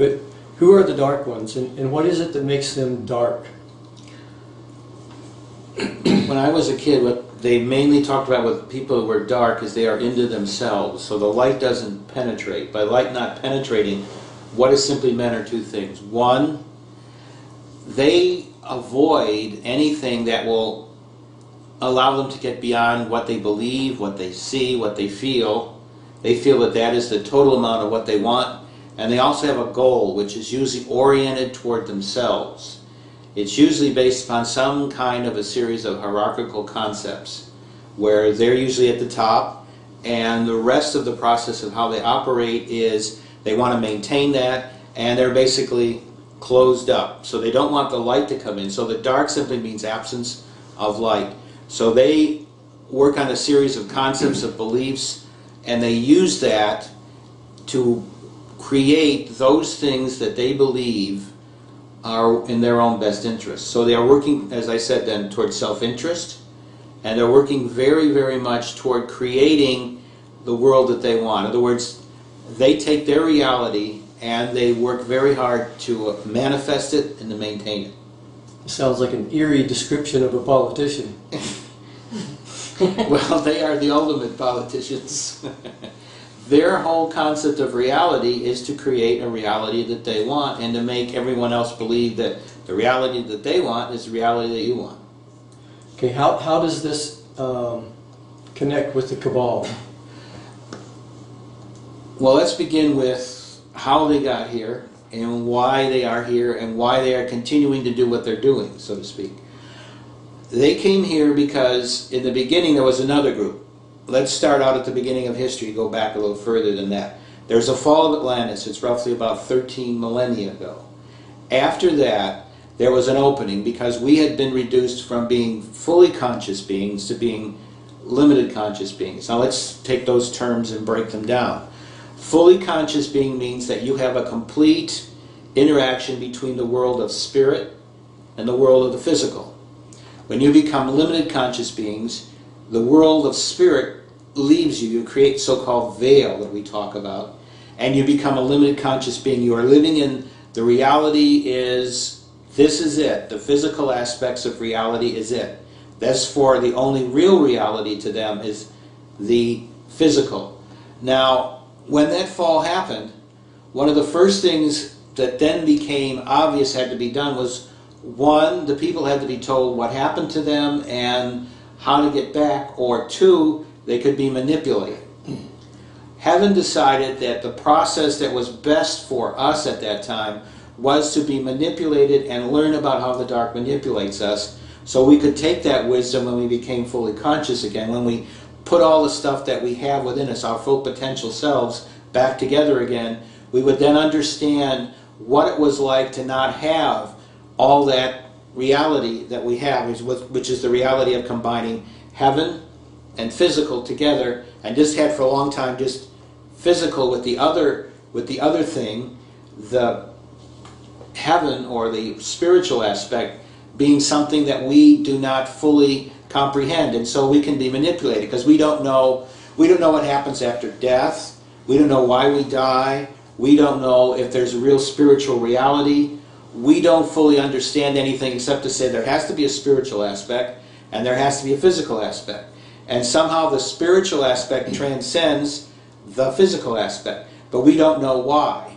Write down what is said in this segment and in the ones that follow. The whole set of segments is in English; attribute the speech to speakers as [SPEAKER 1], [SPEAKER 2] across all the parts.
[SPEAKER 1] But who are the dark ones, and what is it that makes them dark?
[SPEAKER 2] When I was a kid, what they mainly talked about with people who were dark is they are into themselves, so the light doesn't penetrate. By light not penetrating, what is simply meant are two things. One, they avoid anything that will allow them to get beyond what they believe, what they see, what they feel. They feel that that is the total amount of what they want, and they also have a goal which is usually oriented toward themselves. It's usually based upon some kind of a series of hierarchical concepts where they're usually at the top, and the rest of the process of how they operate is they want to maintain that, and they're basically closed up. So they don't want the light to come in. So the dark simply means absence of light. So they work on a series of concepts, of beliefs, and they use that to create those things that they believe are in their own best interest. So they are working, as I said then, toward self-interest, and they're working very, very much toward creating the world that they want. In other words, they take their reality and they work very hard to manifest it and to maintain it.
[SPEAKER 1] Sounds like an eerie description of a politician.
[SPEAKER 2] Well, they are the ultimate politicians. Their whole concept of reality is to create a reality that they want and to make everyone else believe that the reality that they want is the reality that you want.
[SPEAKER 1] Okay, how does this connect with the Cabal?
[SPEAKER 2] Well, let's begin with how they got here and why they are here and why they are continuing to do what they're doing, so to speak. They came here because in the beginning there was another group. Let's start out at the beginning of history, go back a little further than that. There's a fall of Atlantis. It's roughly about 13 millennia ago. After that, there was an opening because we had been reduced from being fully conscious beings to being limited conscious beings. Now let's take those terms and break them down. Fully conscious being means that you have a complete interaction between the world of spirit and the world of the physical. When you become limited conscious beings, the world of spirit leaves you. You create so-called veil that we talk about, and you become a limited conscious being. You are living in the reality is, this is it. The physical aspects of reality is it. That's for the only real reality to them is the physical. Now, when that fall happened, one of the first things that then became obvious had to be done was, one, the people had to be told what happened to them and how to get back, or two, they could be manipulated. Heaven decided that the process that was best for us at that time was to be manipulated and learn about how the dark manipulates us, so we could take that wisdom when we became fully conscious again, when we put all the stuff that we have within us, our full potential selves, back together again. We would then understand what it was like to not have all that reality that we have, which is the reality of combining heaven and physical together, and just had for a long time just physical with the other thing, the heaven or the spiritual aspect being something that we do not fully comprehend, and so we can be manipulated because we don't know what happens after death. We don't know why we die. We don't know if there's a real spiritual reality. We don't fully understand anything except to say there has to be a spiritual aspect and there has to be a physical aspect. And somehow the spiritual aspect transcends the physical aspect, but we don't know why.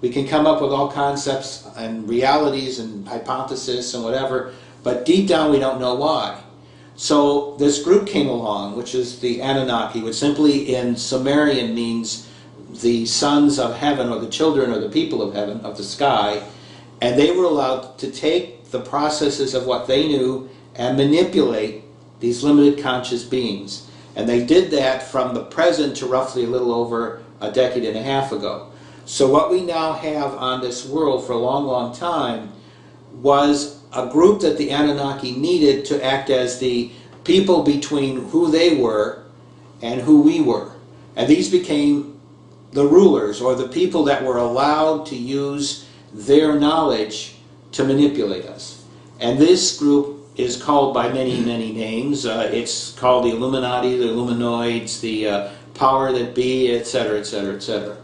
[SPEAKER 2] We can come up with all concepts and realities and hypotheses and whatever, but deep down we don't know why. So this group came along, which is the Anunnaki, which simply in Sumerian means the sons of heaven, or the children or the people of heaven, of the sky, and they were allowed to take the processes of what they knew and manipulate these limited conscious beings. And they did that from the present to roughly a little over a decade and a half ago. So what we now have on this world for a long, long time was a group that the Anunnaki needed to act as the people between who they were and who we were. And these became the rulers, or the people that were allowed to use their knowledge to manipulate us. And this group is called by many, many names. It's called the Illuminati, the Illuminoids, the Power That Be, etc., etc., etc.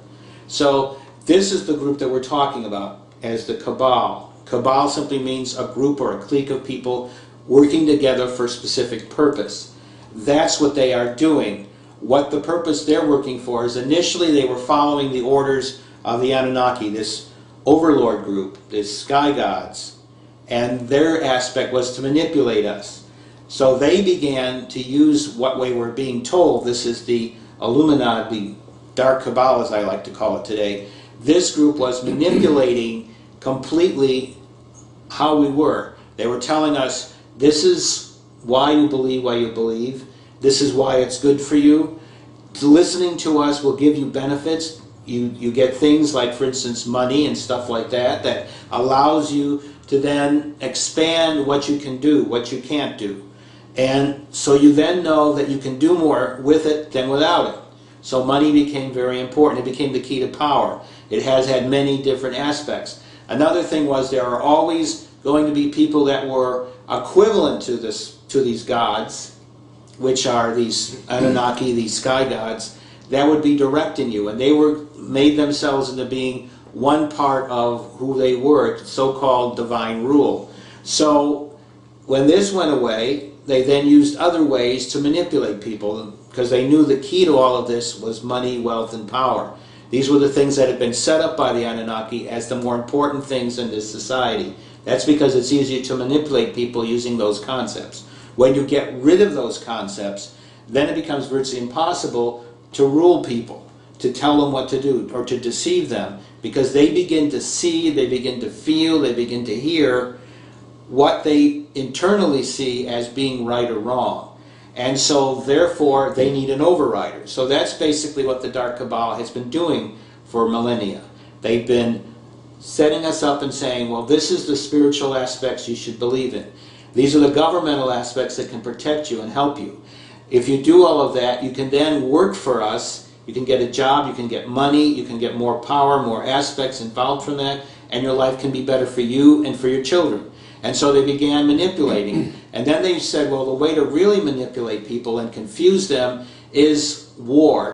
[SPEAKER 2] So This is the group that we're talking about as the cabal. Cabal simply means a group or a clique of people working together for a specific purpose. That's what they are doing. What the purpose they're working for is, initially they were following the orders of the Anunnaki, this overlord group, this sky gods, and their aspect was to manipulate us. So they began to use what we were being told. This is the Illuminati, the Dark Cabal as I like to call it today. This group was manipulating completely how we were. They were telling us, this is why you believe, this is why it's good for you. Listening to us will give you benefits. You get things like, for instance, money and stuff like that, that allows you to then expand what you can do, what you can't do. And so you then know that you can do more with it than without it. So money became very important. It became the key to power. It has had many different aspects. Another thing was, there are always going to be people that were equivalent to these gods, which are these Anunnaki, these sky gods, that would be directing you. And they made themselves into being one part of who they were, so-called divine rule. So when this went away, they then used other ways to manipulate people, because they knew the key to all of this was money, wealth, and power. These were the things that had been set up by the Anunnaki as the more important things in this society. That's because it's easier to manipulate people using those concepts. When you get rid of those concepts, then it becomes virtually impossible to rule people, to tell them what to do, or to deceive them, because they begin to see, they begin to feel, they begin to hear what they internally see as being right or wrong. And so, therefore, they need an overrider. So that's basically what the Dark Cabal has been doing for millennia. They've been setting us up and saying, well, this is the spiritual aspects you should believe in. These are the governmental aspects that can protect you and help you. If you do all of that, you can then work for us. You can get a job, you can get money, you can get more power, more aspects involved from that, and your life can be better for you and for your children. And so they began manipulating. And then they said, well, the way to really manipulate people and confuse them is war.